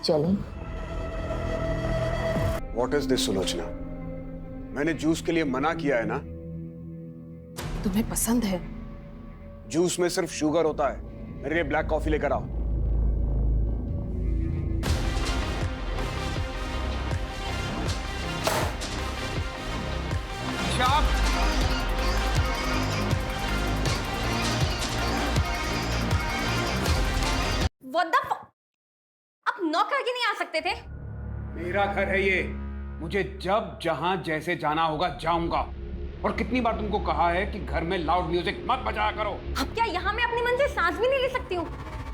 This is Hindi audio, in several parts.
चलें? What is this Sulochana? मैंने जूस के लिए मना किया है ना। तुम्हें पसंद है? जूस में सिर्फ शुगर होता है। मेरे लिए ब्लैक कॉफी लेकर आओ। What the f- आप नॉक करके नहीं आ सकते थे? मेरा घर है ये। मुझे जब जहां जैसे जाना होगा जाऊंगा। और कितनी बार तुमको कहा है कि घर में लाउड म्यूजिक मत बजाया करो। अब क्या यहाँ मैं अपने मन से सांस भी नहीं ले सकती हूँ?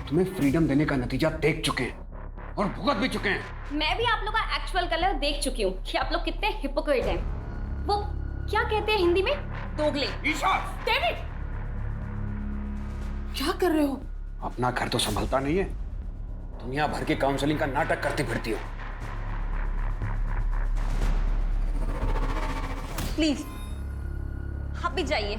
तुम्हें फ्रीडम देने का नतीजा देख चुके हैं और भुगत भी चुके हैं। मैं भी आप लोग का एक्चुअल कलर देख चुकी हूँ कि आप लोग कितने हिपोक्रेट हैं। वो क्या कहते हैं हिंदी में? दोगले। ईशा! डेविड! क्या कर रहे हो? अपना घर तो संभलता नहीं है, दुनिया भर के काउंसलिंग का नाटक करती फिरती हो। प्लीज आप भी जाइए।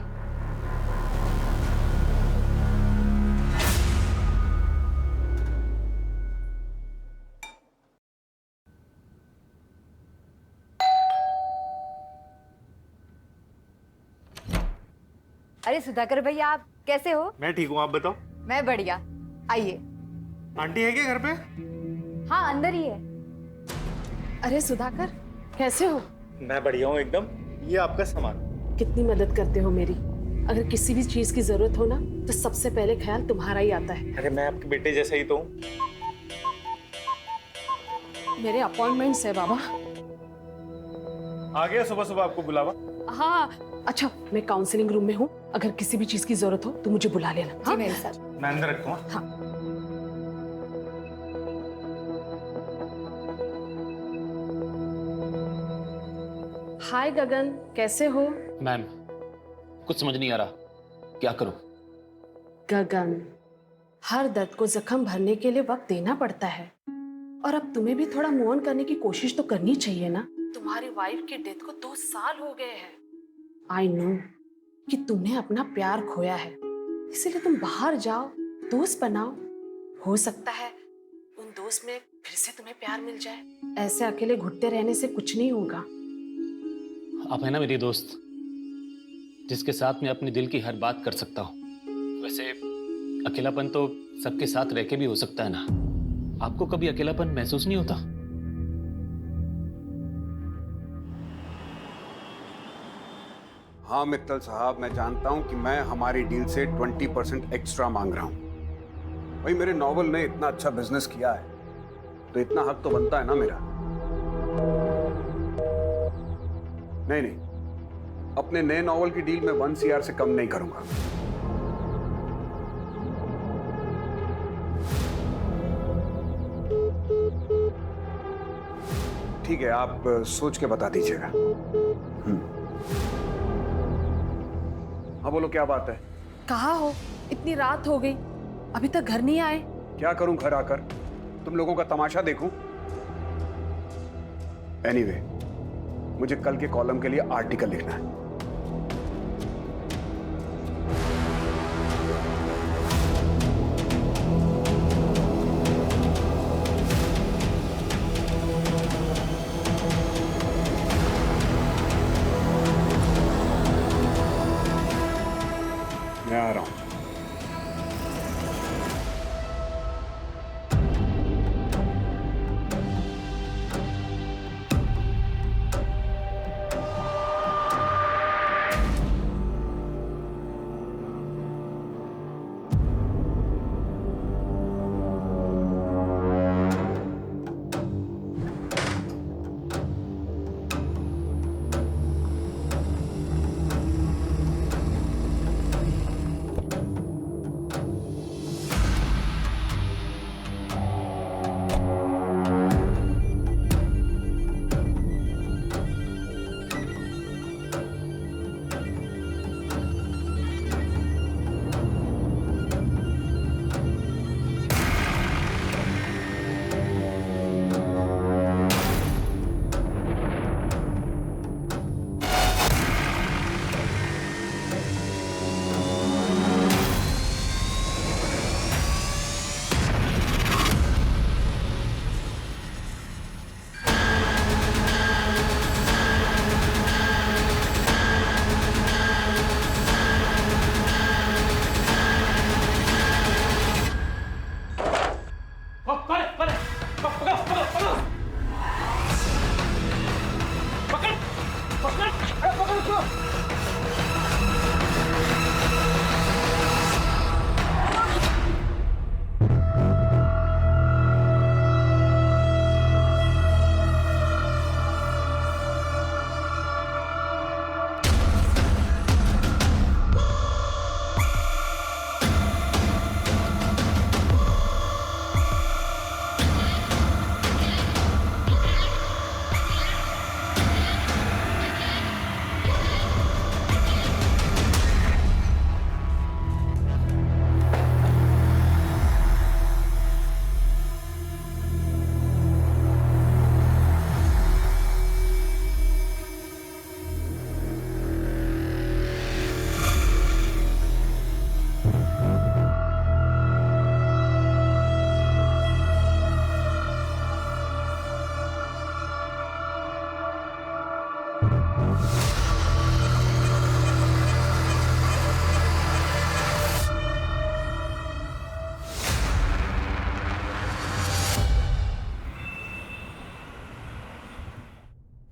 अरे सुधाकर भैया, आप कैसे हो? मैं ठीक हूँ, आप बताओ। मैं बढ़िया। आइए। आंटी है क्या घर पे? हाँ, अंदर ही है। अरे सुधाकर, कैसे हो? मैं बढ़िया हूँ एकदम। ये आपका सामान। कितनी मदद करते हो मेरी। अगर किसी भी चीज की जरूरत हो ना तो सबसे पहले ख्याल तुम्हारा ही आता है। अरे मैं आपके बेटे जैसा ही तो हूँ। मेरे अपॉइंटमेंट्स है बाबा। आ गया सुबह सुबह आपको बुलावा। हाँ, अच्छा मैं काउंसलिंग रूम में हूँ, अगर किसी भी चीज की जरूरत हो तो मुझे बुला लेना। जी हाँ? मेरे साथ। मैं अंदर रखता हूँ। हाँ। हाय गगन, कैसे हो? मैम, कुछ समझ नहीं आ रहा, क्या करूं? गगन, हर दर्द को जख्म भरने के लिए वक्त देना पड़ता है, और अब तुम्हें भी थोड़ा मूव ऑन करने की कोशिश तो करनी चाहिए ना। तुम्हारी वाइफ की डेथ को 2 साल हो गए हैं। आई नो कि तुमने अपना प्यार खोया है, इसीलिए तुम बाहर जाओ, दोस्त बनाओ। हो सकता है उन दोस्त में फिर से तुम्हें प्यार मिल जाए। ऐसे अकेले घुटते रहने से कुछ नहीं होगा। आप है ना मेरी दोस्त, जिसके साथ मैं अपने दिल की हर बात कर सकता हूँ। वैसे अकेलापन तो सबके साथ रह के भी हो सकता है ना। आपको कभी अकेलापन महसूस नहीं होता? हाँ मित्तल साहब, मैं जानता हूं कि मैं हमारी डील से 20% एक्स्ट्रा मांग रहा हूं। भाई मेरे नॉवल ने इतना अच्छा बिजनेस किया है तो इतना हक तो बनता है ना मेरा। नहीं नहीं, अपने नए नॉवल की डील में 1 CR से कम नहीं करूंगा। ठीक है, आप सोच के बता दीजिएगा। हाँ बोलो, क्या बात है? कहाँ हो? इतनी रात हो गई, अभी तक घर नहीं आए। क्या करूं घर आकर? तुम लोगों का तमाशा देखूं? एनीवे, मुझे कल के कॉलम के लिए आर्टिकल लिखना है। मैं आ रहा हूं।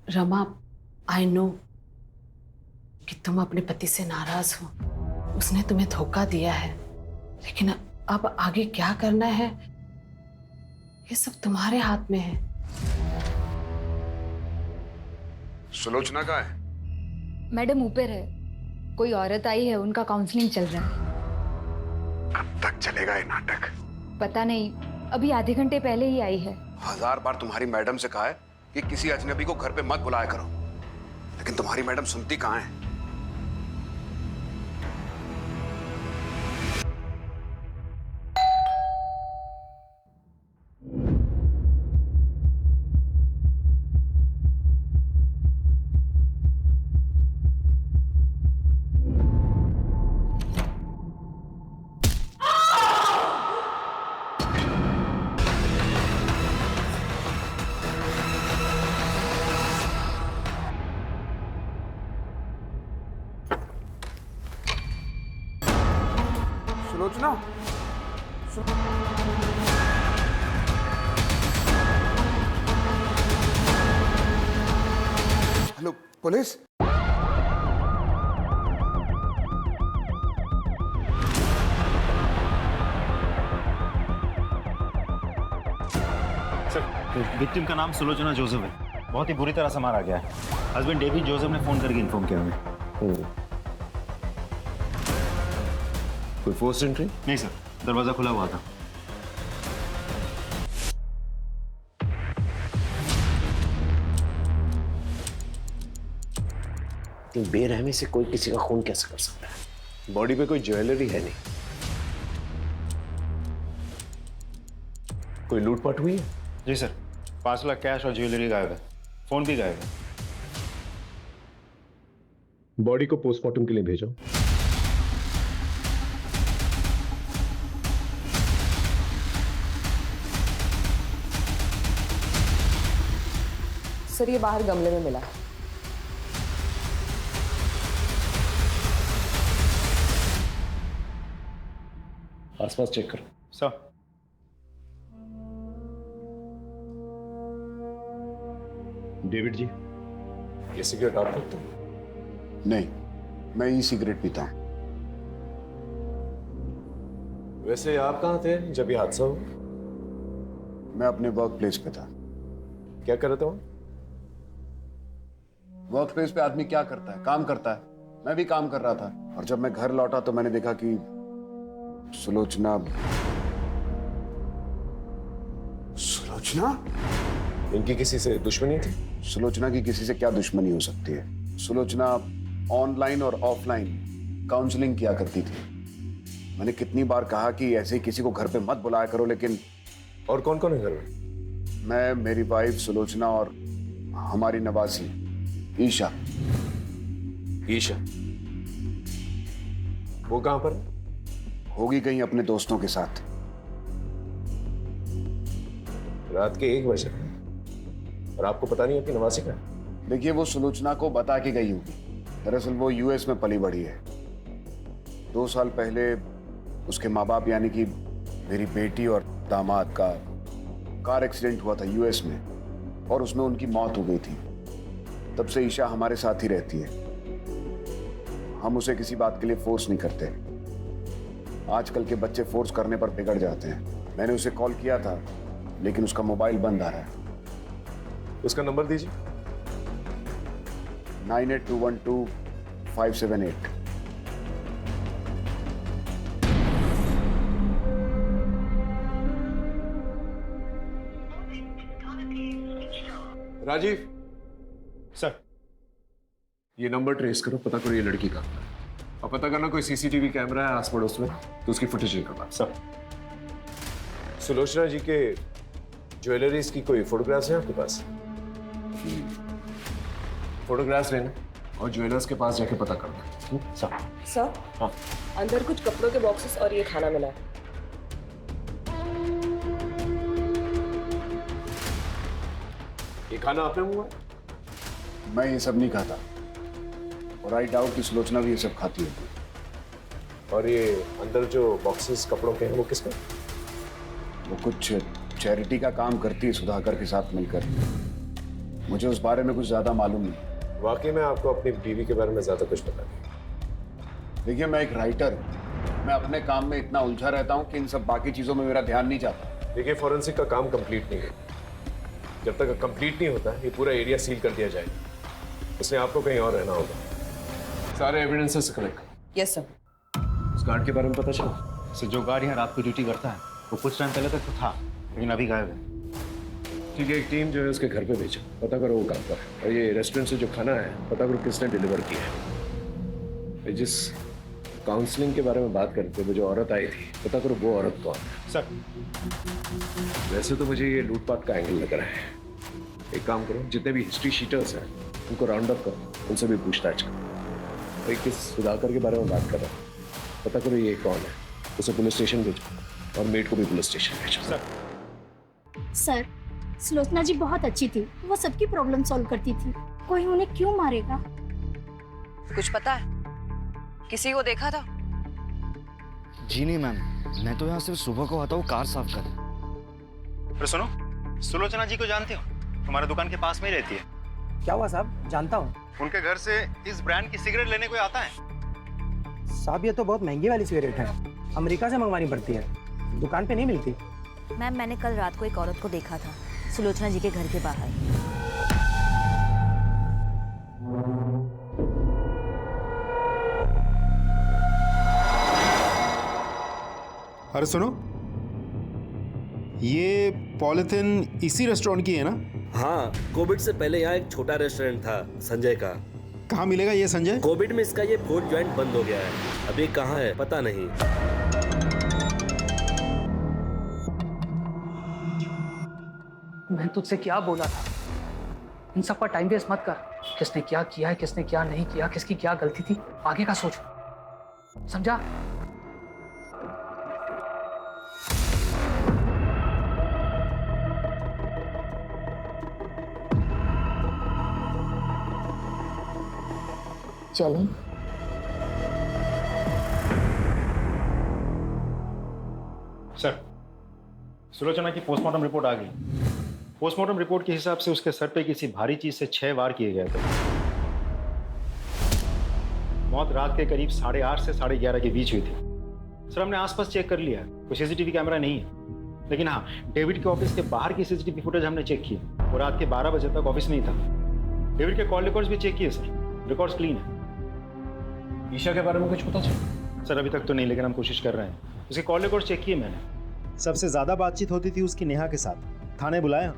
रमा, आई नो कि तुम अपने पति से नाराज हो, उसने तुम्हें धोखा दिया है, लेकिन अब आगे क्या करना है ये सब तुम्हारे हाथ में है। सुलोचना कहाँ है? मैडम ऊपर है, कोई औरत आई है, उनका काउंसलिंग चल रहा है। कब तक चलेगा ये नाटक? पता नहीं, अभी आधे घंटे पहले ही आई है। 1000 बार तुम्हारी मैडम से कहा है कि किसी अजनबी को घर पे मत बुलाया करो, लेकिन तुम्हारी मैडम सुनती कहाँ है? Sulochana, hello police. Sir, victim का नाम सुलोचना जोसेफ है। बहुत ही बुरी तरह से मारा गया है। हस्बैंड डेविड जोसेफ ने फोन करके इन्फॉर्म किया हमें। कोई फोर्स एंट्री? नहीं सर, दरवाजा खुला हुआ था। लेकिन बेरहमी से कोई किसी का खून कैसे कर सकता है? बॉडी पे कोई ज्वेलरी है नहीं। कोई लूटपाट हुई है? जी सर, 5 लाख कैश और ज्वेलरी गायब है। फोन भी गायब है। बॉडी को पोस्टमार्टम के लिए भेजो। सर, ये बाहर गमले में मिला। आसपास चेक करो। सर, डेविड जी, ये सिगरेट आप पीते हो? नहीं, मैं ई सिगरेट पीता हूँ। वैसे आप कहाँ थे जब ये हादसा हुआ? मैं अपने वर्क प्लेस पे था। क्या कर रहे थे वहाँ? वर्क प्लेस पे आदमी क्या करता है? काम करता है। मैं भी काम कर रहा था, और जब मैं घर लौटा तो मैंने देखा कि सुलोचना इनकी किसी से दुश्मनी थी? सुलोचना की किसी से क्या दुश्मनी हो सकती है? सुलोचना ऑनलाइन और ऑफलाइन काउंसलिंग किया करती थी। मैंने कितनी बार कहा कि ऐसे ही किसी को घर पे मत बुलाया करो, लेकिन और कौन कौन है घर में? मैं, मेरी वाइफ सुलोचना और हमारी नवासी ईशा। ईशा? वो कहां पर? होगी कहीं अपने दोस्तों के साथ। रात के 1 बजे और आपको पता नहीं आपकी नवासी का? देखिए, वो सुलोचना को बता के गई होगी। दरअसल वो यूएस में पली बढ़ी है। 2 साल पहले उसके माँ बाप यानी कि मेरी बेटी और दामाद का कार एक्सीडेंट हुआ था यूएस में, और उसमें उनकी मौत हो गई थी। तब से ईशा हमारे साथ ही रहती है। हम उसे किसी बात के लिए फोर्स नहीं करते। आजकल के बच्चे फोर्स करने पर बिगड़ जाते हैं। मैंने उसे कॉल किया था, लेकिन उसका मोबाइल बंद आ रहा है। उसका नंबर दीजिए। 98212578। राजीव सर, ये नंबर ट्रेस करो, पता करो ये लड़की का, और पता करना कोई सीसीटीवी कैमरा है आस पड़ोस में तो उसकी फुटेज निकालना। सर, सुलोचना जी के ज्वेलरीज की कोई फोटोग्राफ्स हैं आपके पास? फोटोग्राफ्स लेना और ज्वेलर्स के पास जाके पता करना। सर। सर, हाँ। अंदर कुछ कपड़ों के बॉक्सेस और ये खाना मिला है। ये खाना आपने मंगवाया? मैं ये सब नहीं खाता, और आई डाउट कि सुलोचना भी ये सब खाती है। और ये अंदर जो बॉक्सेस कपड़ों के हैं वो किसका? वो कुछ चैरिटी का काम करती है सुधाकर के साथ मिलकर। मुझे उस बारे में कुछ ज्यादा मालूम नहीं। वाकई में आपको अपनी बीवी के बारे में ज्यादा कुछ पता नहीं। देखिए, मैं एक राइटर हूँ, मैं अपने काम में इतना उलझा रहता हूँ कि इन सब बाकी चीजों में मेरा ध्यान नहीं जाता। देखिए, फॉरेंसिक का काम कंप्लीट नहीं है। जब तक कंप्लीट नहीं होता ये पूरा एरिया सील कर दिया जाएगा। इसलिए आपको कहीं और रहना होगा। सारे एविडेंसेस कलेक्ट। Yes sir. उस गार्ड के बारे में पता चला? सर, जो गार्ड यहाँ रात को ड्यूटी करता है वो कुछ टाइम पहले तक तो था, लेकिन अभी गायब है। ठीक है, एक टीम जो है उसके घर पे भेजो, पता करो वो कहाँ पर है। और ये रेस्टोरेंट से जो खाना है पता करो किसने डिलीवर किया है। जिस काउंसलिंग के बारे में बात करते वो जो औरत आई थी, पता करो वो औरत कौन है। सर, वैसे तो मुझे ये लूटपाट का एंगल लग रहा है। एक काम करो, जितने भी हिस्ट्री शीटर्स हैं उनको राउंड अप करो, उनसे भी पूछताछ करो। भाई किस सुधाकर के बारे में बात कर रहा हूँ, पता करो ये कौन है, उसे पुलिस स्टेशन भेजो और मेड को भी पुलिस स्टेशन भेजो। सर, सुलोचना जी बहुत अच्छी थी, वो सबकी प्रॉब्लम सॉल्व करती थी। कोई उन्हें क्यों मारेगा? कुछ पता है? किसी को देखा था? जी नहीं मैम, मैं तो यहाँ सिर्फ सुबह को आता हूँ कार साफ कर। अरे सुनो, सुलोचना जी को जानते हो? तुम्हारे दुकान के पास में ही रहती है। क्या हुआ साहब? जानता हूँ। उनके घर से इस ब्रांड की सिगरेट लेने कोई आता है? साहब ये तो बहुत महंगी वाली सिगरेट है, अमेरिका से मंगवानी पड़ती है, दुकान पे नहीं मिलती। मैम, मैंने कल रात को एक औरत को देखा था सुलोचना जी के घर के बाहर। अरे सुनो, ये पॉलिथिन इसी रेस्टोरेंट की है ना? हाँ, कोविड से पहले यहाँ एक छोटा रेस्टोरेंट था संजय का। कहाँ मिलेगा ये संजय? कोविड में इसका ये फूड जॉइंट बंद हो गया है, अभी कहाँ है पता नहीं। मैं तुझसे क्या बोला था, इन सब पर टाइम वेस्ट मत कर। किसने क्या किया है, किसने क्या नहीं किया, किसकी क्या गलती थी, आगे का सोच, समझा? चलें? सर, सुलोचना की पोस्टमार्टम रिपोर्ट आ गई। पोस्टमार्टम रिपोर्ट के हिसाब से उसके सर पे किसी भारी चीज से 6 वार किए गए थे। मौत रात के करीब 8:30 से 11:30 के बीच हुई थी। सर, हमने आसपास चेक कर लिया, कोई सीसीटीवी कैमरा नहीं है, लेकिन हाँ, डेविड के ऑफिस के बाहर की सीसीटीवी फुटेज हमने चेक की। वो रात के 12 बजे तक ऑफिस में ही था। डेविड के कॉल रिकॉर्ड्स भी चेक किए सर, रिकॉर्ड्स क्लीन है। ईशा के बारे में कुछ पता चला? सर, अभी तक तो नहीं, लेकिन हम कोशिश कर रहे हैं। उसके कॉल रिकॉर्ड चेक किए मैंने। सबसे ज्यादा बातचीत होती थी उसकी नेहा के साथ। थाने बुलाया?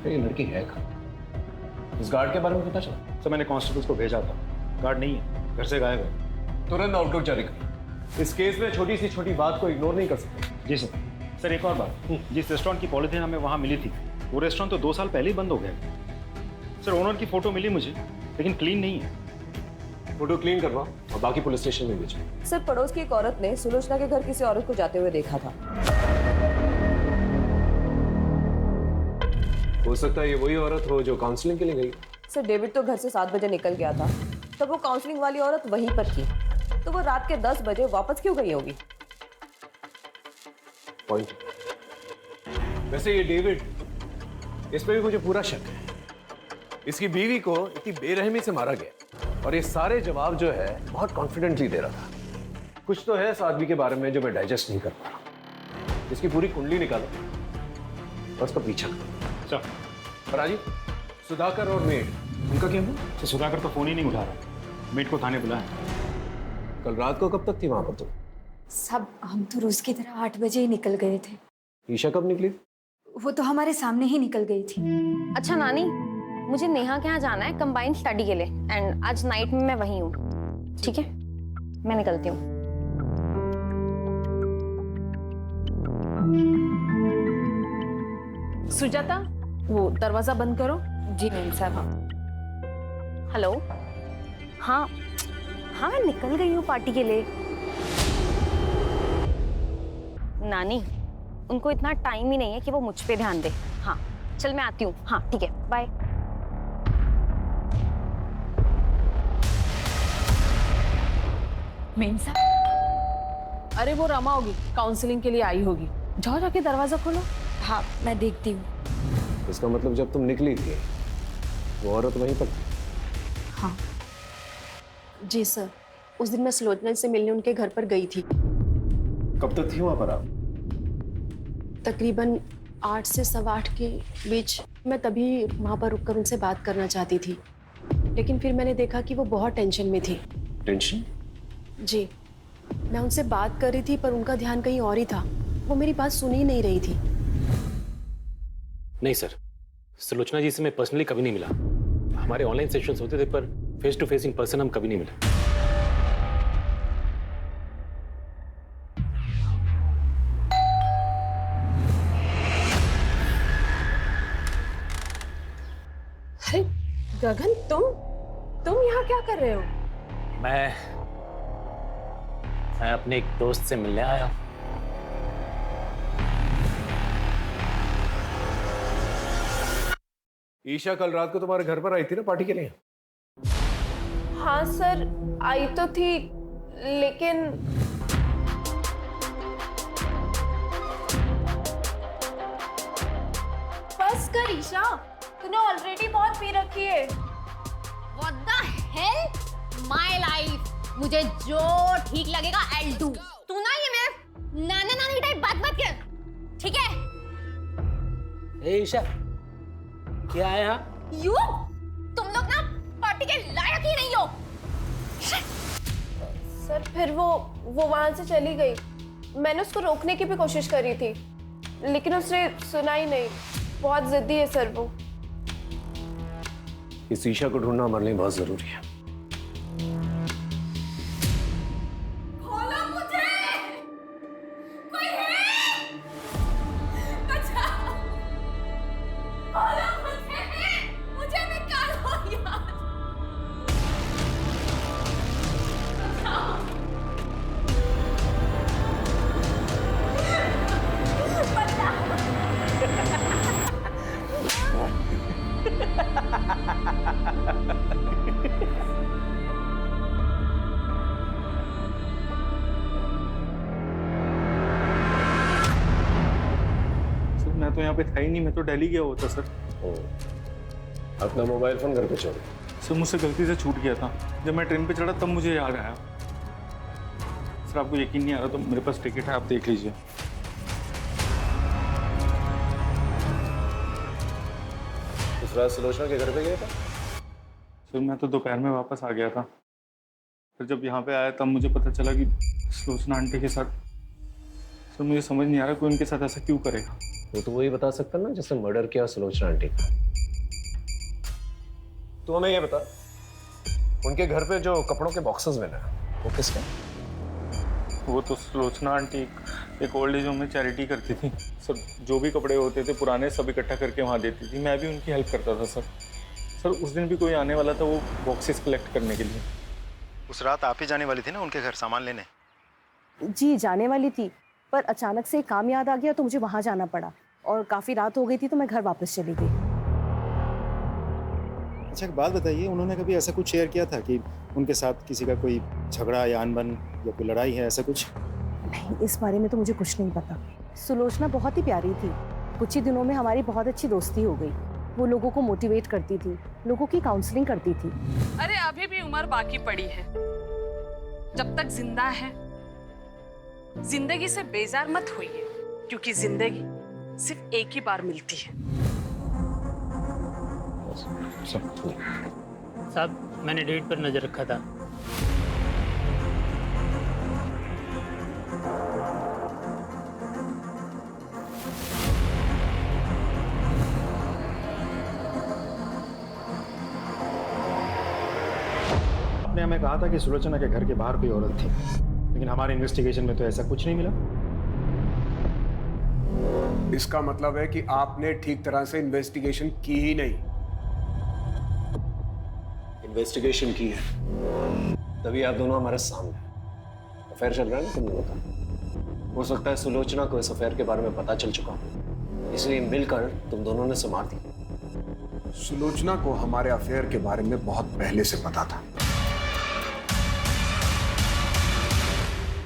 ये लड़की है कहाँ? इस गार्ड के बारे में पता चला? सर, मैंने कांस्टेबल्स को भेजा था, गार्ड नहीं है, घर से गायब है। तुरंत आउटलुक जारी कर। इस केस में छोटी सी छोटी बात को इग्नोर नहीं कर सकते। जी सर। सर, एक और बात, जिस रेस्टोरेंट की पॉलिथीन हमें वहाँ मिली थी, वो रेस्टोरेंट तो 2 साल पहले ही बंद हो गया। सर, ओनर की फोटो मिली मुझे, लेकिन क्लीन नहीं है। फोटो क्लीन करवाओ और बाकी पुलिस स्टेशन में भेजो। सर, पड़ोस की एक औरत ने सुलोचना के घर किसी औरत को जाते हुए देखा था। हो सकता है ये वही औरत हो जो काउंसलिंग के लिए गई। सर, डेविड तो घर से 7 बजे निकल गया था, तब वो काउंसलिंग वाली औरत वहीं पर थी, तो वो रात के 10 बजे वापस क्यों गई होगी? पॉइंट। वैसे ये डेविड, इस पे भी मुझे पूरा शक है। इसकी बीवी को इतनी बेरहमी से मारा गया और ये सारे जवाब जो है बहुत कॉन्फिडेंटली दे रहा था। कुछ तो है इस आदमी के बारे में जो मैं डाइजेस्ट नहीं कर पा रहा। इसकी पूरी कुंडली निकालो और उसका पीछा करो। सर, राजीव, सुधाकर और मेड, उनका क्या हुआ? तो सुधाकर तो फोन ही नहीं उठा रहा। मेट को थाने बुलाया। कल रात को कब तक थी वहां पर तुम? सब हम तो रोज की तरह 8 बजे ही निकल गए थे। ईशा कब निकली? वो तो हमारे सामने ही निकल गई थी। अच्छा नानी, मुझे नेहा के यहाँ जाना है कंबाइंड स्टडी के लिए, एंड आज नाइट में मैं वहीं हूँ। ठीक है, मैं निकलती हूँ। सुजाता, वो दरवाजा बंद करो। जी मैम साहब। हेलो। हाँ हाँ, मैं निकल गई हूँ पार्टी के लिए। नानी, उनको इतना टाइम ही नहीं है कि वो मुझ पे ध्यान दे। हाँ चल, मैं आती हूँ। हाँ ठीक है, बाय। मेम साहब। अरे वो रमा होगी, काउंसलिंग के लिए आई होगी। जाओ जाके दरवाजा खोलो। हाँ मैं देखती हूँ। इसका मतलब जब तुम निकली थी वो औरत वहीं पर थी। हाँ जी सर, उस दिन मैं सुलोचना से मिलने उनके घर पर गई थी। कब तक थी वहां पर आप? तकरीबन 8 से 8:15 के बीच। मैं तभी वहां पर रुककर उनसे बात करना चाहती थी, लेकिन फिर मैंने देखा कि वो बहुत टेंशन में थी। टेंशन? जी, मैं उनसे बात कर रही थी पर उनका ध्यान कहीं और ही था। वो मेरी बात सुन ही नहीं रही थी। नहीं सर, सुलोचना जी से मैं पर्सनली कभी नहीं मिला। हमारे ऑनलाइन सेशंस होते थे पर face to face in person हम कभी नहीं मिले। अरे गगन, तुम यहाँ क्या कर रहे हो? मैं अपने एक दोस्त से मिलने आया हूं। ईशा कल रात को तुम्हारे घर पर आई थी ना पार्टी के लिए? हाँ सर, आई तो थी, लेकिन बस कर ईशा, तूने ऑलरेडी बहुत पी रखी है। What the hell? My life. मुझे जो ठीक लगेगा I'll do. तू ना ये मेरे नाना नानी टाइप बात मत कर, ठीक है? ए ईशा, क्या है यहाँ? You? तुम लोग ना पार्टी के लायक ही नहीं हो। सर फिर वो वहां से चली गई। मैंने उसको रोकने की भी कोशिश करी थी, लेकिन उसने सुना ही नहीं। बहुत जिद्दी है सर वो। इस ईशा को ढूंढना हमारे लिए बहुत जरूरी है। खोलो मुझे! कोई है? बचाओ! खोलो मुझे निकालो यार! मैं तो यहाँ पे था ही नहीं, मैं तो दिल्ली गया हुआ था सर। अपना मोबाइल फोन घर पे छोड़। सर मुझसे गलती से छूट गया था। जब मैं ट्रेन पे चढ़ा तब मुझे याद आया। सर आपको यकीन नहीं आ रहा तो मेरे पास टिकट है, आप देख लीजिए। उस रात सुलोचना के घर पे गया था? सर मैं तो दोपहर में वापस आ गया था। फिर जब यहाँ पे आया तब मुझे पता चला कि सुलोचना आंटी के साथ। सर मुझे समझ नहीं आ रहा कोई उनके साथ ऐसा क्यों करेगा। वो तो वही बता सकता ना जिसने मर्डर किया सुलोचना आंटी का। तू हमें ये बता, उनके घर पे जो कपड़ों के बॉक्सेस मिले वो किसके? वो तो सुलोचना आंटी एक ओल्ड एज होम में चैरिटी करती थी सर। जो भी कपड़े होते थे पुराने सब इकट्ठा करके वहाँ देती थी। मैं भी उनकी हेल्प करता था सर। सर उस दिन भी कोई आने वाला था वो बॉक्सेस कलेक्ट करने के लिए। उस रात आप ही जाने वाली थी ना उनके घर सामान लेने? जी जाने वाली थी, पर अचानक से काम याद आ गया तो मुझे वहाँ जाना पड़ा और काफ़ी रात हो गई थी तो मैं घर वापस चली गई। अच्छा एक बात बताइए, उन्होंने कभी ऐसा कुछ शेयर किया था कि उनके साथ किसी का कोई झगड़ा या अनबन या कोई लड़ाई है, ऐसा कुछ? नहीं, इस बारे में तो मुझे कुछ नहीं पता। सुलोचना बहुत ही प्यारी थी। कुछ ही दिनों में हमारी बहुत अच्छी दोस्ती हो गई। वो लोगों को मोटिवेट करती थी, लोगों की काउंसलिंग करती थी। अरे अभी भी उम्र बाकी पड़ी है। जब तक जिंदा है जिंदगी से बेजार मत होइए, क्योंकि जिंदगी सिर्फ एक ही बार मिलती है। साहब मैंने डेट पर नजर रखा था। आपने हमें कहा था कि सुलोचना के घर के बाहर कोई औरत थी, लेकिन हमारे इन्वेस्टिगेशन में तो ऐसा कुछ नहीं मिला। इसका मतलब है कि आपने ठीक तरह से इन्वेस्टिगेशन की ही नहीं। इन्वेस्टिगेशन की है तभी आप दोनों हमारे सामने। अफेयर चल रहा है ना तुम लोगों का। हो सकता है सुलोचना को इस अफेयर के बारे में पता चल चुका हो, इसलिए मिलकर तुम दोनों ने संभाल दी। सुलोचना को हमारे अफेयर के बारे में बहुत पहले से पता था।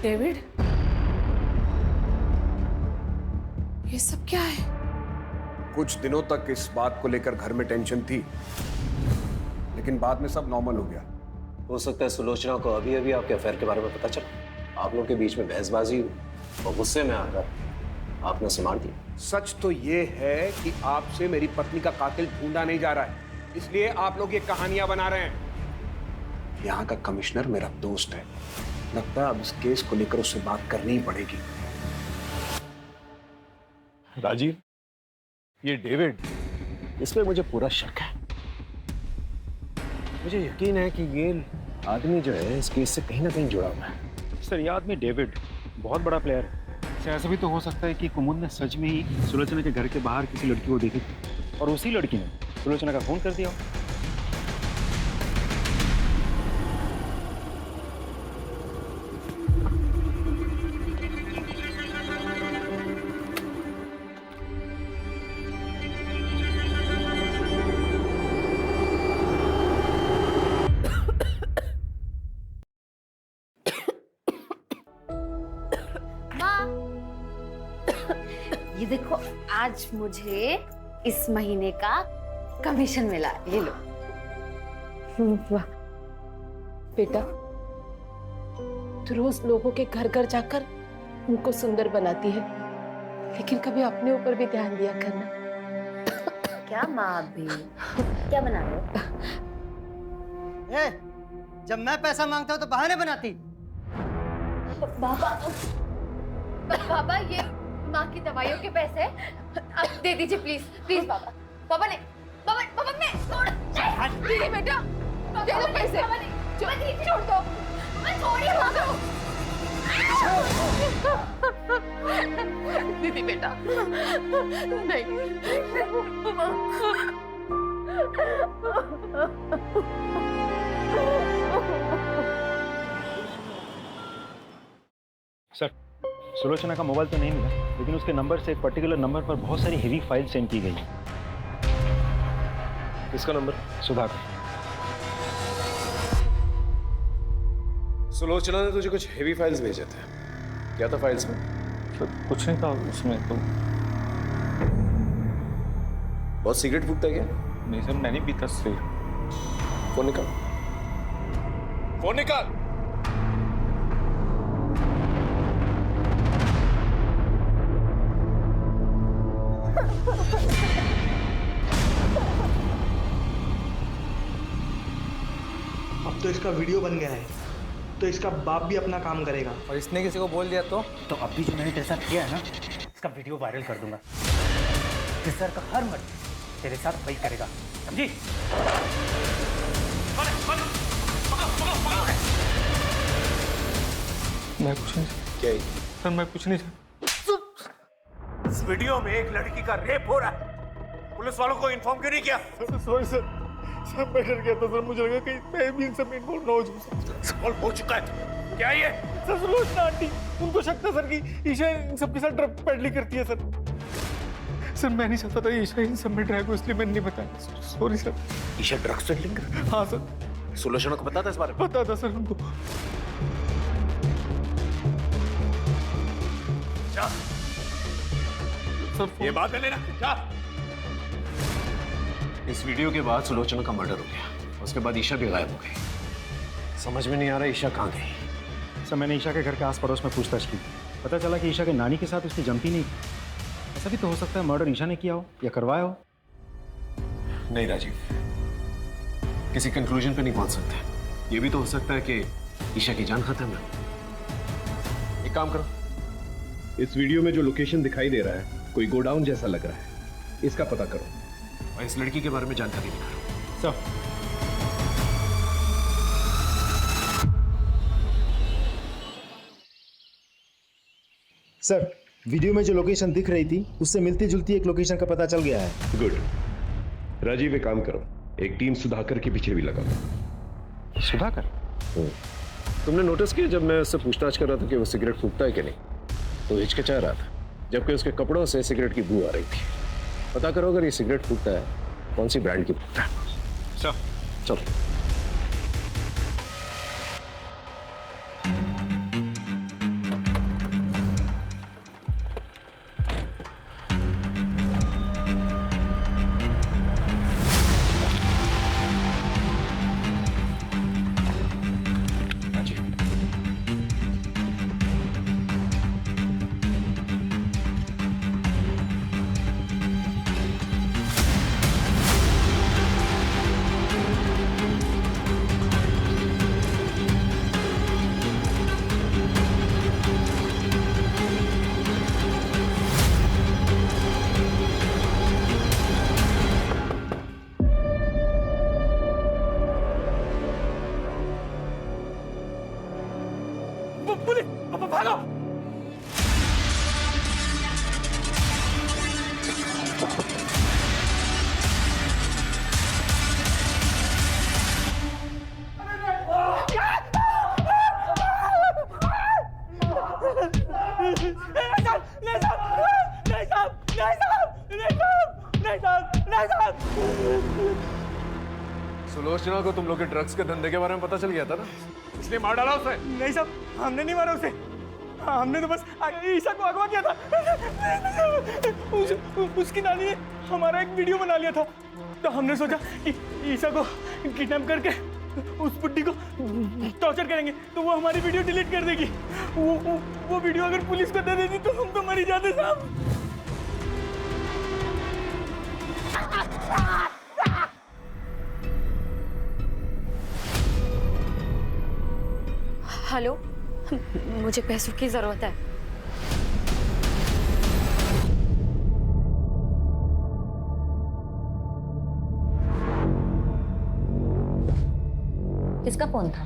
डेविड, ये सब क्या है? कुछ दिनों तक इस बात को लेकर घर में टेंशन थी, लेकिन बाद में सब नॉर्मल हो गया। हो सकता है सुलोचना को अभी अभी आपके अफेयर के बारे में पता चला, आप लोगों के बीच में बहसबाजी हुई और गुस्से में आकर आपने उसे मार दिया। सच तो ये है कि आपसे मेरी पत्नी का कातिल ढूंढा नहीं जा रहा है, इसलिए आप लोग ये कहानियां बना रहे हैं। यहाँ का कमिश्नर मेरा दोस्त है, लगता है अब इस केस को लेकर उससे बात करनी ही पड़ेगी। राजीव, ये डेविड, इसमें मुझे पूरा शक है। मुझे यकीन है कि ये आदमी जो है इस केस से कहीं ना कहीं जुड़ा हुआ है। सर ये आदमी डेविड बहुत बड़ा प्लेयर है। सर ऐसा भी तो हो सकता है कि कुमुद ने सच में ही सुलोचना के घर के बाहर किसी लड़की को देखी थी और उसी लड़की ने सुलोचना का फोन कर दिया। ये देखो, आज मुझे इस महीने का कमीशन मिला, ये लो। वाह बेटा, तू रोज लोगों के घर घर जाकर उनको सुंदर बनाती है, लेकिन कभी अपने ऊपर भी ध्यान दिया करना। क्या माँ भी क्या बना रहे हो? जब मैं पैसा मांगता हूँ तो बहाने बनाती। बाबा ये माँ की दवाइयों के पैसे अब दे दीजिए प्लीज प्लीज। बाबा बाबा ने बाबा ने दीदी बेटा दे दो पैसे। छोड़ दो, दीदी बेटा सर सुलोचना का मोबाइल तो नहीं मिला, लेकिन उसके नंबर से एक पर्टिकुलर नंबर पर बहुत सारी हेवी फाइल सेंड की गई है। किसका नंबर? सुधाकर। सुलोचना ने तुझे कुछ हेवी फाइल्स भेजे थे, क्या था फाइल्स में? सर कुछ नहीं था उसमें तो। बहुत सिगरेट फूकता है क्या? नहीं सर, मैं नहीं पीता सिगरेट। फोन निकाल, फोन निकाल। अब तो इसका वीडियो बन गया है, तो इसका बाप भी अपना काम करेगा। और इसने किसी को बोल दिया तो अभी जो मैंने तेरे साथ किया है ना, इसका वीडियो वायरल कर दूंगा। इस सर का हर मर्द तेरे साथ वही करेगा, समझी? मैं कुछ नहीं क्या सर, मैं कुछ नहीं। इस वीडियो में एक लड़की का रेप हो रहा है, पुलिस वालों को इन्फॉर्म क्यों नहीं किया? सॉरी सर, सब मैं डर गया था सर, मुझे लगा कहीं मैं भी इन सब में इन्वॉल्व ना हो जाऊं। सॉल्व हो चुका है, क्या ये? सर सुलोचना आंटी, उनको शक था सर कि ईशा इन सबके साथ ड्रग पेडलिंग करती है सर। सर मैं नहीं चाहता था ईशा इन सब में ड्रैग हो, इसलिए मैंने नहीं बताया। Sorry sir. Isha drugs peddling? हाँ सर। सुलोचना को पता था इस बारे में? पता था सर उनको। सर ये बात है लेना क्या? इस वीडियो के बाद सुलोचना का मर्डर हो गया, उसके बाद ईशा भी गायब हो गई। समझ में नहीं आ रहा ईशा कहाँ गई। सर मैंने ईशा के घर के आस पड़ोस में पूछताछ की, पता चला कि ईशा के नानी के साथ उसकी जमती नहीं। ऐसा भी तो हो सकता है मर्डर ईशा ने किया हो या करवाया हो। नहीं राजीव, किसी कंक्लूजन पे नहीं पहुंच सकते। ये भी तो हो सकता है कि ईशा की जान खत्म है। एक काम करो, इस वीडियो में जो लोकेशन दिखाई दे रहा है कोई गोडाउन जैसा लग रहा है, इसका पता करो और इस लड़की के बारे में जानकारी निकालो। सर सर वीडियो में जो लोकेशन दिख रही थी उससे मिलती जुलती एक लोकेशन का पता चल गया है। गुड। राजीव एक काम करो, एक टीम सुधाकर के पीछे भी लगाओ। सुधाकर? तुमने नोटिस किया जब मैं उससे पूछताछ कर रहा था कि वो सिगरेट फूकता है कि नहीं, तो हिचकिचा रहा था, जबकि उसके कपड़ों से सिगरेट की बू आ रही थी। पता करो अगर ये सिगरेट फूकता है कौन सी ब्रांड की फूकता है। चलो पुलिस, भागो। सुलोचना को तुम लोग के ड्रग्स के धंधे के बारे में पता चल गया था ना, इसलिए मार डाला उसे। नहीं साहब, हमने नहीं मारा उसे, हमने तो बस ईशा को अगवा किया था। उसकी नानी ने हमारा एक वीडियो बना लिया था, तो हमने सोचा कि ईशा को किडनैप करके उस बुड्ढी को टॉर्चर करेंगे तो वो हमारी वीडियो डिलीट कर देगी। वो वीडियो अगर पुलिस को दे देती तो हम तो मर ही जाते साहब। हेलो, मुझे पैसों की जरूरत है। किसका फोन था?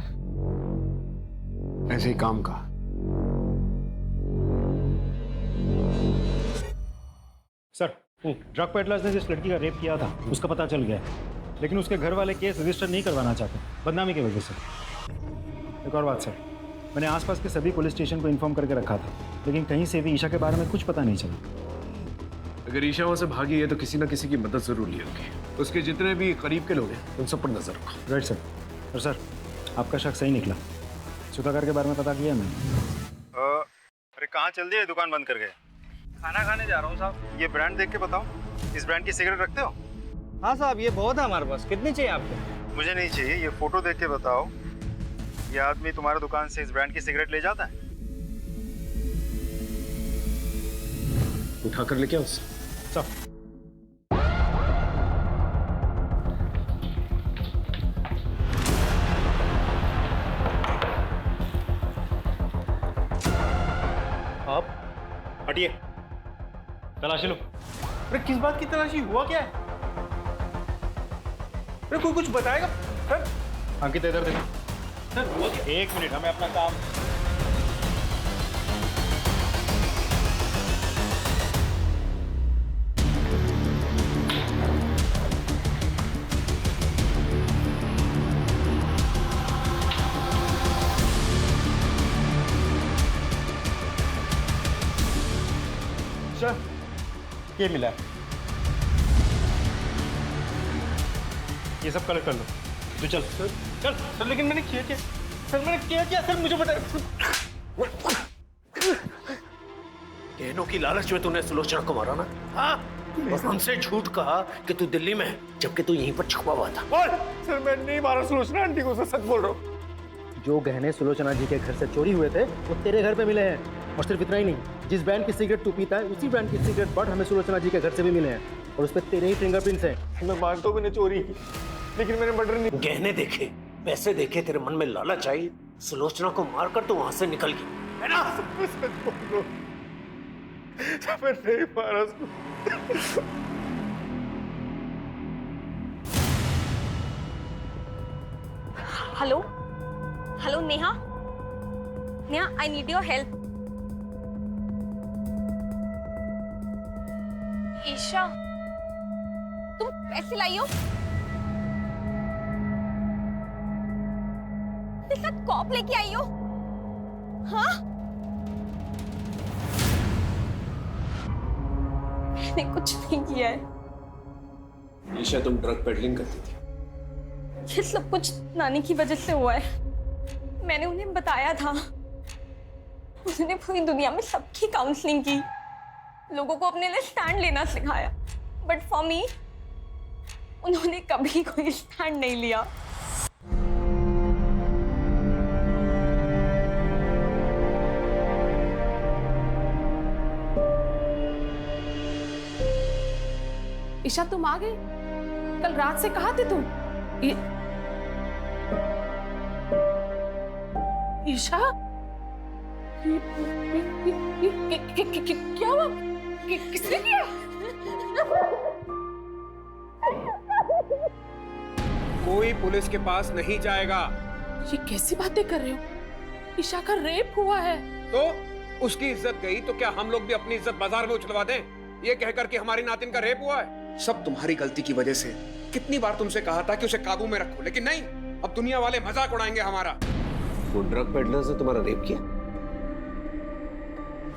ऐसे ही काम का। सर, ड्रग पेडलर्स ने जिस लड़की का रेप किया था उसका पता चल गया, लेकिन उसके घर वाले केस रजिस्टर नहीं करवाना चाहते, बदनामी की वजह से। एक और बात सर, मैंने आसपास के सभी पुलिस स्टेशन को इन्फॉर्म करके रखा था, लेकिन कहीं से भी ईशा के बारे में कुछ पता नहीं चला। अगर ईशा वहां से भागी है तो किसी ना किसी की मदद जरूर ली होगी। उसके जितने भी करीब के लोग हैं उन सब पर नजर रखो। Right sir. और सर, आपका शक सही निकला, सुधाकर के बारे में पता किया मैंने। अरे कहाँ चल दिए, दुकान बंद कर गए? खाना खाने जा रहा हूँ साहब। ये ब्रांड देख के बताओ, इस ब्रांड की सिगरेट रखते हो? हाँ साहब, ये बहुत है हमारे पास। कितनी चाहिए आपको? मुझे नहीं चाहिए, ये फोटो देख के बताओ, ये आदमी तुम्हारे दुकान से इस ब्रांड की सिगरेट ले जाता है? उठा कर लेके आओ उससे। आप हटिए, तलाशी लो। अरे किस बात की तलाशी, हुआ क्या है? अरे कोई कुछ बताएगा सर? अंकित इधर देखो। सर हुआ क्या? एक मिनट, हमें अपना काम। सर ये मिला है, ये सब कलेक्ट कर लो। तू चल चल सर। लेकिन मैंने किया क्या सर? मैंने किया क्या सर, मुझे बताए। गहनों की लालच में तूने सुलोचना को मारा ना? हाँ, और हमसे झूठ कहा कि तू दिल्ली में है, जबकि तू यहीं पर छुपा हुआ था। और सर मैं नहीं मारा सुलोचना आंटी को, सच बोल रहा हूँ। जो गहने सुलोचना जी के घर से चोरी हुए थे वो तेरे घर पे मिले हैं। और सिर्फ इतना ही नहीं, जिस ब्रांड की सिगरेट तू पीता है उसी ब्रांड की सिगरेट बट हमें सुलोचना जी के घर से भी मिले हैं, और उस पर तेरे ही फिंगरप्रिंट्स हैं। मैं मानता हूँ मैंने चोरी की, लेकिन मैंने मर्डर नहीं। गहने देखे, पैसे देखे, तेरे मन में लालच आई, सुलोचना को मारकर तू वहां से निकल गई, है ना? मैं नहीं मारा उसको। Hello hello Neha, Neha I need your help. Isha, तुम पैसे लाई हो? तेरे साथ कॉप लेके आई हो? हाँ? मैंने कुछ नहीं किया है। ईशा, तुम ड्रग पेडलिंग करती थी? ये सब कुछ नानी की वजह से हुआ है। मैंने उन्हें बताया था, उन्होंने पूरी दुनिया में सबकी काउंसलिंग की, लोगों को अपने लिए स्टैंड लेना सिखाया, बट फॉर मी उन्होंने कभी कोई स्टैंड नहीं लिया। ईशा तुम आ गई? कल रात से कहाँ थे तुम? ईशा, क्या हुआ? किसने किया? कोई पुलिस के पास नहीं जाएगा। ये कैसी बातें कर रहे हो? ईशा का रेप हुआ है। तो उसकी इज्जत गई तो क्या हम लोग भी अपनी इज्जत बाजार में उछलवा दें, ये कहकर कि हमारी नातिन का रेप हुआ है? सब तुम्हारी गलती की वजह से। कितनी बार तुमसे कहा था कि उसे काबू में रखो, लेकिन नहीं, अब दुनिया वाले मजाक उड़ाएंगे हमारा। वो ड्रग पेडलर से तुम्हारा रेप किया?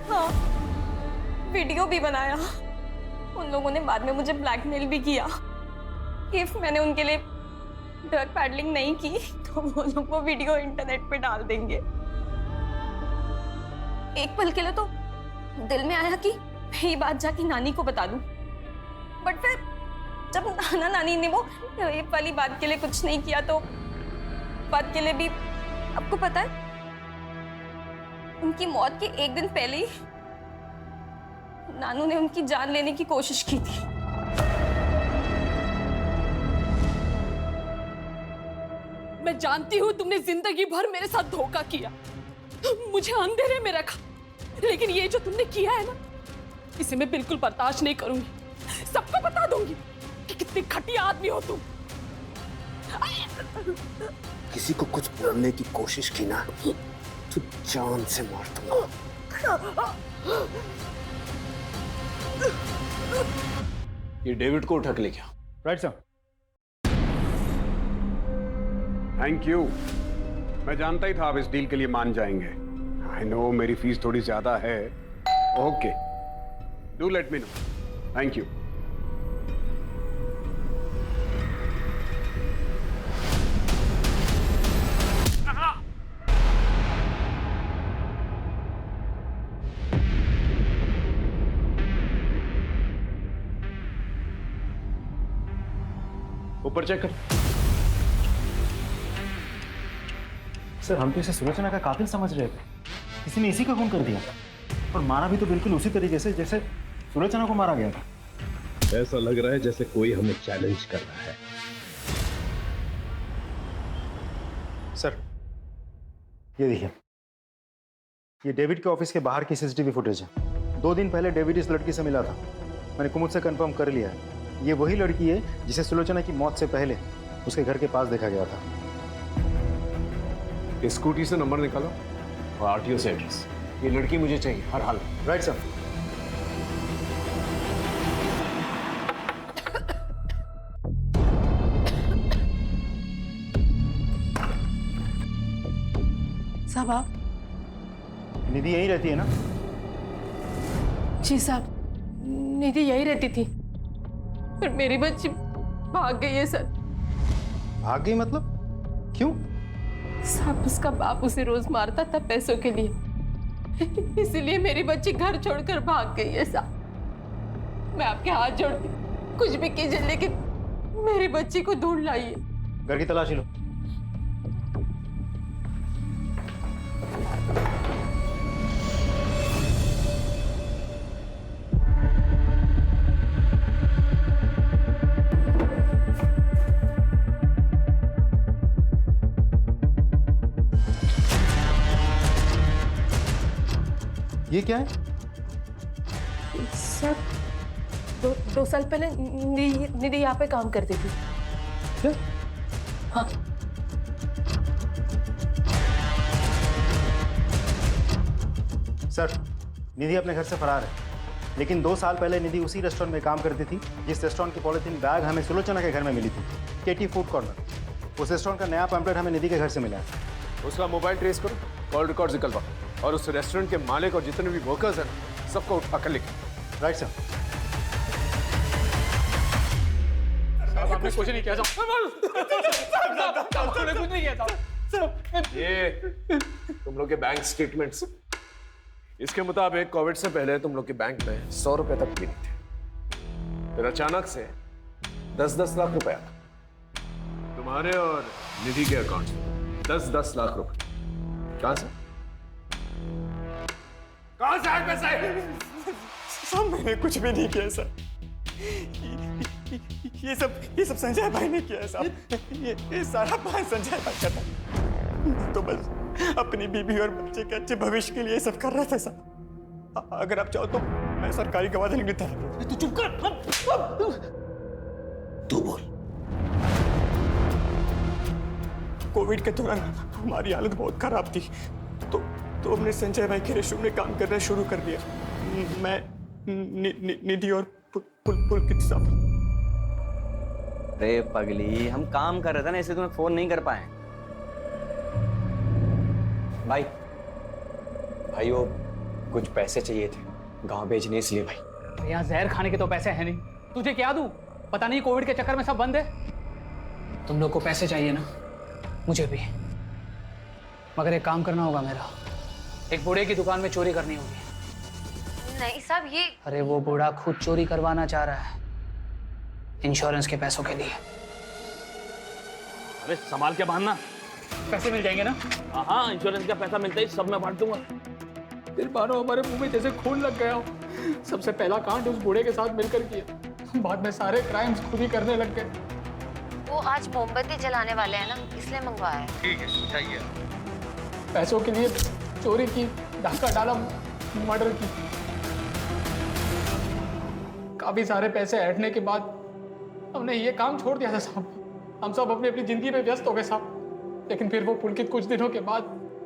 हाँ, वीडियो भी बनाया। उन लोगों ने बाद में मुझे ब्लैकमेल भी किया। इफ मैंने उनके लिए ड्रग पैडलिंग नहीं की तो वो लोग वो वीडियो इंटरनेट पे डाल देंगे। एक पल के लिए तो दिल में आया कि मैं ये बात जाके नानी को बता दूं, बट फिर जब नाना नानी ने वो रेप वाली बात के लिए कुछ नहीं किया तो बात के लिए भी, आपको पता है उनकी मौत के एक दिन पहले ही नानू ने उनकी जान लेने की कोशिश की थी। मैं जानती हूँ तुमने जिंदगी भर मेरे साथ धोखा किया, मुझे अंधेरे में रखा, लेकिन ये जो तुमने किया है ना, इसे मैं बिल्कुल बर्दाश्त नहीं करूंगी। सबको बता दूंगी कि कितनी घटिया आदमी हो तुम। किसी को कुछ बोलने की कोशिश की ना तो जान से मार दूंगा। ये डेविड को उठा के ले गया। Right sir. Thank you. मैं जानता ही था आप इस डील के लिए मान जाएंगे। आई नो मेरी फीस थोड़ी ज्यादा है। Okay, do let me know. Thank you. ऊपर चेक कर। सर हम तो इसे सुलोचना का कातिल समझ रहे थे, किसी ने इसी का खून कर दिया और मारा भी तो बिल्कुल उसी तरीके से जैसे सुलोचना को मारा गया था। ऐसा लग रहा है जैसे कोई हमें चैलेंज कर रहा है। सर ये देखिए, ये डेविड के ऑफिस के बाहर की सीसीटीवी फुटेज है। 2 दिन पहले डेविड इस लड़की से मिला था। मैंने कुमुद से कंफर्म कर लिया है, ये वही लड़की है जिसे सुलोचना की मौत से पहले उसके घर के पास देखा गया था। स्कूटी से नंबर निकालो और आरटीओ से एड्रेस। ये लड़की मुझे चाहिए हर हाल। Right sir. साहब आप? निधि यहीं रहती है ना? जी साहब, निधि यहीं रहती थी, पर मेरी बच्ची भाग गई है सर। भाग गई मतलब? क्यों? साहब उसका बाप उसे रोज मारता था पैसों के लिए, इसीलिए मेरी बच्ची घर छोड़कर भाग गई है साहब। मैं आपके हाथ जोड़ती, कुछ भी कीजिए लेकिन मेरी बच्ची को ढूंढ लाइए। घर की तलाशी लो। ये क्या है? सर 2 साल पहले निधि यहाँ पे काम करती थी। क्या? हाँ। सर निधि अपने घर से फरार है, लेकिन 2 साल पहले निधि उसी रेस्टोरेंट में काम करती थी जिस रेस्टोरेंट की पॉलिथीन बैग हमें सुलोचना के घर में मिली थी, केटी फूड कॉर्नर। उस रेस्टोरेंट का नया पैम्पलेट हमें निधि के घर से मिला है। उसका मोबाइल ट्रेस करो, कॉल रिकॉर्ड निकलवा और उस रेस्टोरेंट के मालिक और जितने भी वर्कर्स हैं सबको उठा कर लिखो। Right sir. आपने कुछ नहीं किया आपने कुछ नहीं किया। ये तुम लोग के बैंक स्टेटमेंट्स, इसके मुताबिक कोविड से पहले तुम लोग के बैंक में 100 रुपए तक भी नहीं थे। फिर अचानक से 10-10 लाख रुपए तुम्हारे और निधि के अकाउंट में 10-10 लाख रुपए। कहां से? कहां से आए पैसे? सब मैंने कुछ भी नहीं किया सर। ये सब संजय भाई ने किया है साहब। ये सारा प्लान संजय भाई का था। तो बस अपनी बीबी और बच्चे के अच्छे भविष्य के लिए सब कर रहा था साहब। अगर आप चाहो तो मैं सरकारी गवाह देने के लिए तैयार हूं। तू चुप कर। तू बोल। कोविड के दौरान हमारी हालत बहुत खराब थी, तो हमने संजय भाई के रेस्टोरेंट में काम करना शुरू कर दिया। मैं निधि और पुलकित साहब। अरे पगली, हम काम कर रहे थे ना, इसलिए तुम्हें फोन नहीं कर पाए। भाई वो कुछ पैसे चाहिए थे गांव भेजने, इसलिए भाई। यहाँ जहर खाने के तो पैसे हैं नहीं, तुझे क्या दूं? पता नहीं कोविड के चक्कर में सब बंद है। तुम लोग को पैसे चाहिए ना, मुझे भी, मगर एक काम करना होगा मेरा। एक बूढ़े की दुकान में चोरी करनी होगी। नहीं साहब, ये अरे वो बूढ़ा खुद चोरी करवाना चाह रहा है, इंश्योरेंस के पैसों के लिए। अरे संभाल के बांधना, पैसे मिल जाएंगे ना? हाँ, इंश्योरेंस का पैसा मिलता ही सब मैं बांट दूंगा। दिल मानो हमारे मुंह में जैसे खून लग गया हो। सबसे पहला कांड उस बूढ़े के साथ मिलकर किया, बाद में सारे क्राइम्स खुद ही करने लग गए। वो आज मोमबत्ती जलाने वाले हैं ना, इसलिए मंगवाया है। ठीक है, चाहिए। पैसों के लिए चोरी की, धक्का डाला, मर्डर की। काफी सारे पैसे ऐंठने के बाद हमने ये काम छोड़ दिया था साहब। हम सब अपनी अपनी जिंदगी में व्यस्त हो गए साहब। लेकिन फिर वो पुलकित कुछ दिनों के बाद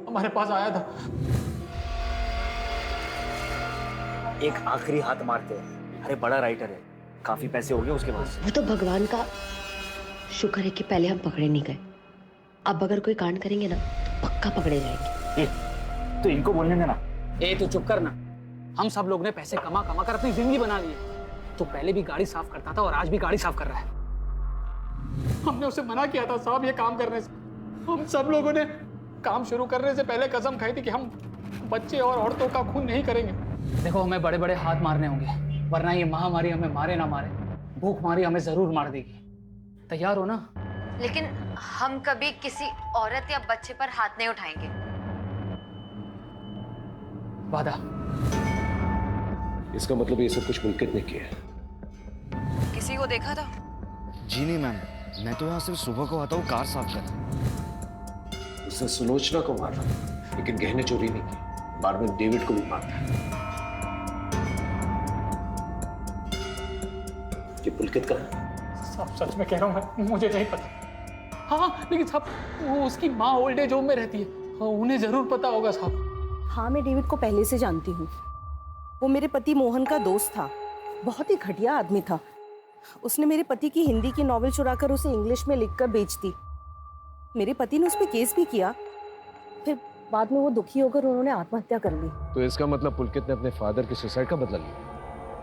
हमारे पास आया था। एक आखिरी हाथ मारते हैं। अरे बड़ा राइटर है, काफी पैसे हो गए उसके पास। वो तो भगवान का शुक्र है कि पहले हम पकड़े नहीं गए। अब अगर कोई कांड करेंगे ना तो पक्का पकड़े जाएंगे। तो इनको बोलने देना। ए तू चुप करना। हम सब लोग ने पैसे कमा कमा कर अपनी जिंदगी बना ली है। तो पहले भी गाड़ी साफ करता था और आज भी गाड़ी साफ कर रहा है। हमने उसे मना किया था साहब ये काम करने से। हम सब लोगों ने काम शुरू करने से पहले कसम खाई थी कि हम बच्चे और औरतों का खून नहीं करेंगे। देखो, हमें बड़े बड़े हाथ मारने होंगे, वरना ये महामारी हमें मारे ना मारे, भूखमारी हमें जरूर मार देगी। तैयार हो ना? लेकिन हम कभी किसी औरत या बच्चे पर हाथ नहीं उठाएंगे। वादा। इसका मतलब ये सब कुछ पुलकित ने किया है। किसी को देखा था? जी नहीं मैम, मैं तो यहाँ सिर्फ सुबह को आता हूँ कार साफ करने। उसने सुलोचना को मारा, लेकिन गहने चोरी नहीं की। बाद में डेविड को भी मारा। ये पुलकित का है? साहब सच में कह रहा हूँ, मुझे नहीं पता। हाँ, लेकिन साहब वो उसकी माँ ओल्ड एज होम में रहती है, उन्हें जरूर पता होगा साहब। हाँ, मैं डेविड को पहले से जानती हूँ। वो मेरे पति मोहन का दोस्त था, बहुत ही घटिया आदमी था। उसने मेरे पति की हिंदी की नॉवेल चुराकर उसे इंग्लिश में लिखकर बेच दी। मेरे पति ने उस पर केस भी किया, फिर बाद में वो दुखी होकर उन्होंने आत्महत्या कर ली। तो इसका मतलब पुलकित ने अपने फादर के सुसाइड का बदला लिया?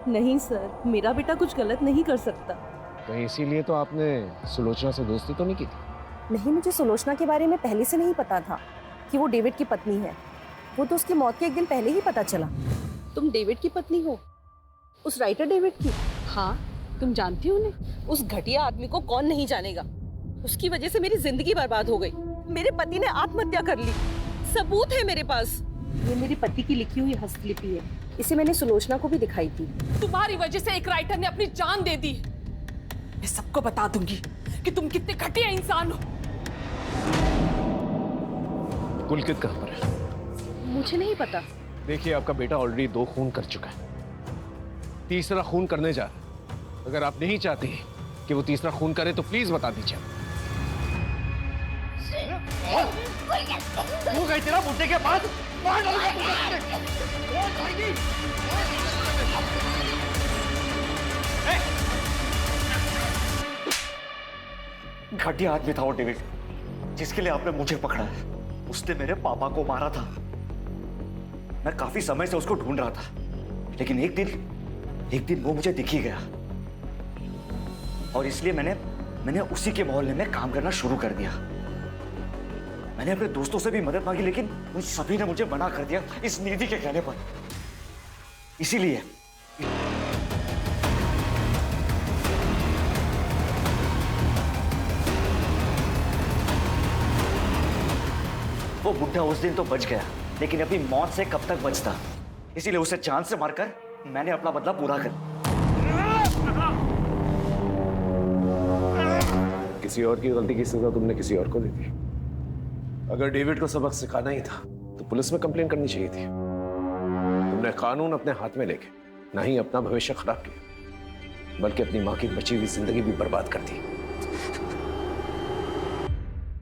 नहीं सर, मेरा बेटा कुछ गलत नहीं कर सकता। कहीं इसीलिए तो आपने सुलोचना से दोस्ती तो नहीं की थी? नहीं, मुझे सुलोचना के बारे में पहले से नहीं पता था कि वो डेविड की पत्नी है। वो तो उसकी मौत के एक दिन पहले ही पता चला। तुम डेविड की पत्नी हो? उस राइटर डेविड की? हाँ, तुम जानती हो उन्हें? उस घटिया आदमी को कौन नहीं जानेगा। उसकी वजह से मेरी जिंदगी बर्बाद हो गई। मेरे पति ने आत्महत्या कर ली, सबूत है मेरे पास। ये मेरे पति की लिखी हुई हस्तलिपि है, इसे मैंने सुलोचना को भी दिखाई थी। तुम्हारी वजह से एक राइटर ने अपनी जान दे दी। मैं सबको बता दूंगी कि तुम कितने घटिया इंसान हो। पुलकित कहाँ पर है? मुझे नहीं पता। देखिए, आपका बेटा ऑलरेडी 2 खून कर चुका है, तीसरा खून करने जा रहा है। अगर आप नहीं चाहते कि वो तीसरा खून करे तो प्लीज बता दीजिए। तू गई तेरा बुड्ढे के बाद मार डालूंगा। घटिया आदमी था वो डेविड, जिसके लिए आपने मुझे पकड़ा है। उसने मेरे पापा को मारा था। मैं काफी समय से उसको ढूंढ रहा था, लेकिन एक दिन वो मुझे दिख ही गया, और इसलिए मैंने उसी के मोहल्ले में काम करना शुरू कर दिया। मैंने अपने दोस्तों से भी मदद मांगी, लेकिन उन सभी ने मुझे मना कर दिया इस निधि के कहने पर। इसीलिए वो बुढ़ा उस दिन तो बच गया, लेकिन अपनी मौत से कब तक बचता। इसीलिए उसे जान से मारकर मैंने अपना बदला पूरा कर। किसी और की गलती की सजा तुमने किसी और को दे दी। अगर डेविड को सबक सिखाना ही था तो पुलिस में कंप्लेन करनी चाहिए थी। तुमने कानून अपने हाथ में लेके ना ही अपना भविष्य खराब किया, बल्कि अपनी मां की बची हुई जिंदगी भी बर्बाद कर दी।